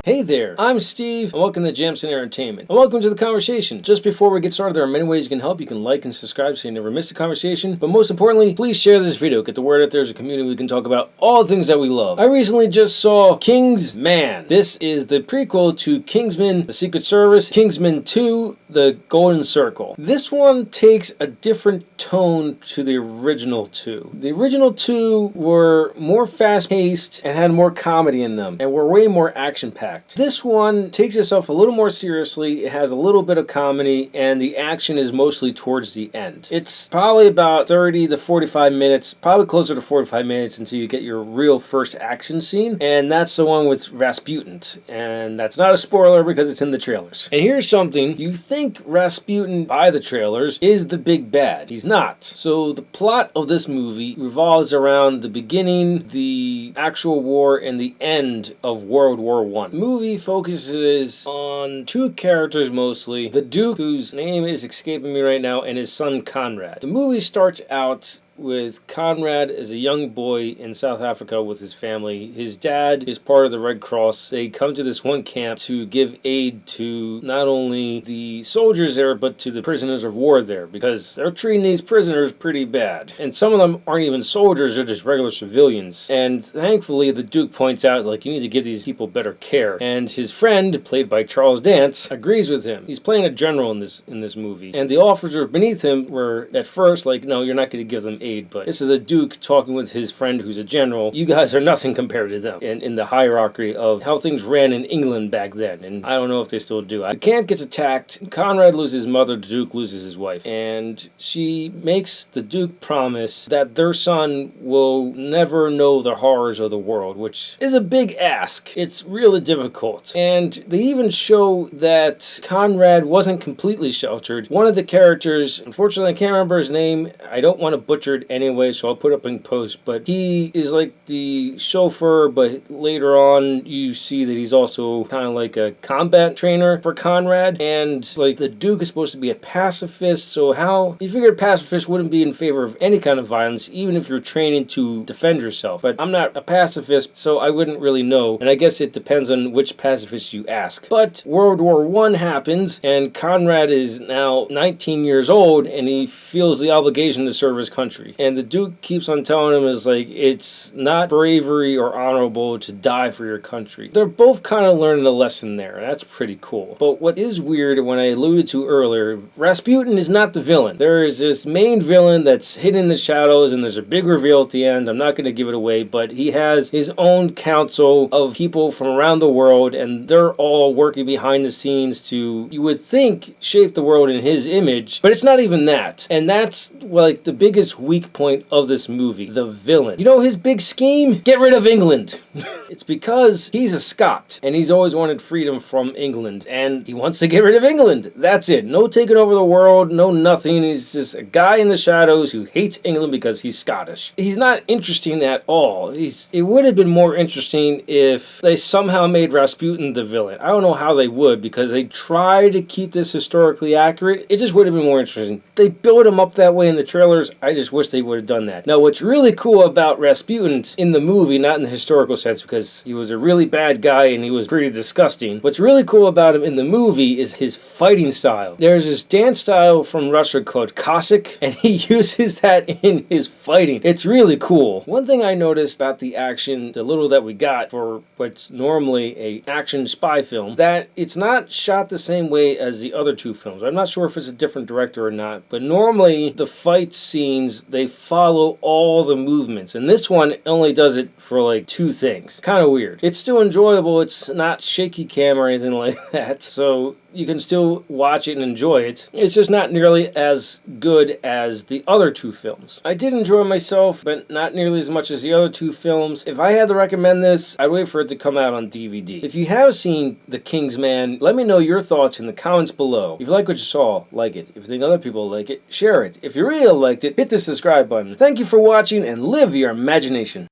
Hey there, I'm Steve, and welcome to Jamsin Entertainment. And welcome to the conversation. Just before we get started, there are many ways you can help. You can like and subscribe so you never miss a conversation. But most importantly, please share this video. Get the word out there as a community. We can talk about all the things that we love. I recently just saw Kingsman. This is the prequel to Kingsman, The Secret Service, Kingsman 2, The Golden Circle. This one takes a different tone to the original two. The original two were more fast-paced and had more comedy in them, and were way more action-packed. This one takes itself a little more seriously. It has a little bit of comedy, and the action is mostly towards the end. It's probably about 30 to 45 minutes, probably closer to 45 minutes until you get your real first action scene, and that's the one with Rasputin. And that's not a spoiler because it's in the trailers. And here's something: you think Rasputin, by the trailers, is the big bad. He's not. So the plot of this movie revolves around the beginning, the actual war, and the end of World War I. The movie focuses on two characters mostly: the Duke, whose name is escaping me right now, and his son Conrad. The movie starts out with Conrad as a young boy in South Africa with his family. His dad is part of the Red Cross. They come to this one camp to give aid to not only the soldiers there, but to the prisoners of war there, because they're treating these prisoners pretty bad. And some of them aren't even soldiers, they're just regular civilians. And thankfully, the Duke points out, like, you need to give these people better care. And his friend, played by Charles Dance, agrees with him. He's playing a general in this movie. And the officers beneath him were at first like, no, you're not going to give them aid. But this is a Duke talking with his friend who's a general. You guys are nothing compared to them in the hierarchy of how things ran in England back then. And I don't know if they still do. The camp gets attacked. Conrad loses his mother. The Duke loses his wife. And she makes the Duke promise that their son will never know the horrors of the world, which is a big ask. It's really difficult. And they even show that Conrad wasn't completely sheltered. One of the characters, unfortunately I can't remember his name. I don't want to butcher it anyway, so I'll put up in post, but he is like the chauffeur, but later on you see that he's also kind of like a combat trainer for Conrad. And like, the Duke is supposed to be a pacifist, so how you figure a pacifist wouldn't be in favor of any kind of violence, even if you're training to defend yourself. But I'm not a pacifist, so I wouldn't really know, and I guess it depends on which pacifist you ask. But World War I happens, and Conrad is now 19 years old, and he feels the obligation to serve his country. And the Duke keeps on telling him, is like, it's not bravery or honorable to die for your country. They're both kind of learning a lesson there. That's pretty cool. But what is weird, when I alluded to earlier, Rasputin is not the villain. There is this main villain that's hidden in the shadows, and there's a big reveal at the end. I'm not going to give it away, but he has his own council of people from around the world, and they're all working behind the scenes to, you would think, shape the world in his image, but it's not even that. And that's like the biggest weak point of this movie, the villain. You know his big scheme? Get rid of England. It's because he's a Scot, and he's always wanted freedom from England, and he wants to get rid of England. That's it. No taking over the world, no nothing. He's just a guy in the shadows who hates England because he's Scottish. He's not interesting at all. It would have been more interesting if they somehow made Rasputin the villain. I don't know how they would, because they try to keep this historically accurate. It just would have been more interesting. They build him up that way in the trailers. I just wish they would have done that. Now, what's really cool about Rasputin in the movie, not in the historical sense, because he was a really bad guy and he was pretty disgusting. What's really cool about him in the movie is his fighting style. There's this dance style from Russia called Cossack, and he uses that in his fighting. It's really cool. One thing I noticed about the action, the little that we got for what's normally a action spy film, that it's not shot the same way as the other two films. I'm not sure if it's a different director or not, but normally the fight scenes, they follow all the movements, and this one only does it for like two things. Kind of weird. It's still enjoyable. It's not shaky cam or anything like that, so you can still watch it and enjoy it. It's just not nearly as good as the other two films. I did enjoy myself, but not nearly as much as the other two films. If I had to recommend this, I'd wait for it to come out on DVD. If you have seen The Kingsman, let me know your thoughts in the comments below. If you like what you saw, like it. If you think other people like it, share it. If you really liked it, hit the subscribe button. Thank you for watching, and live your imagination.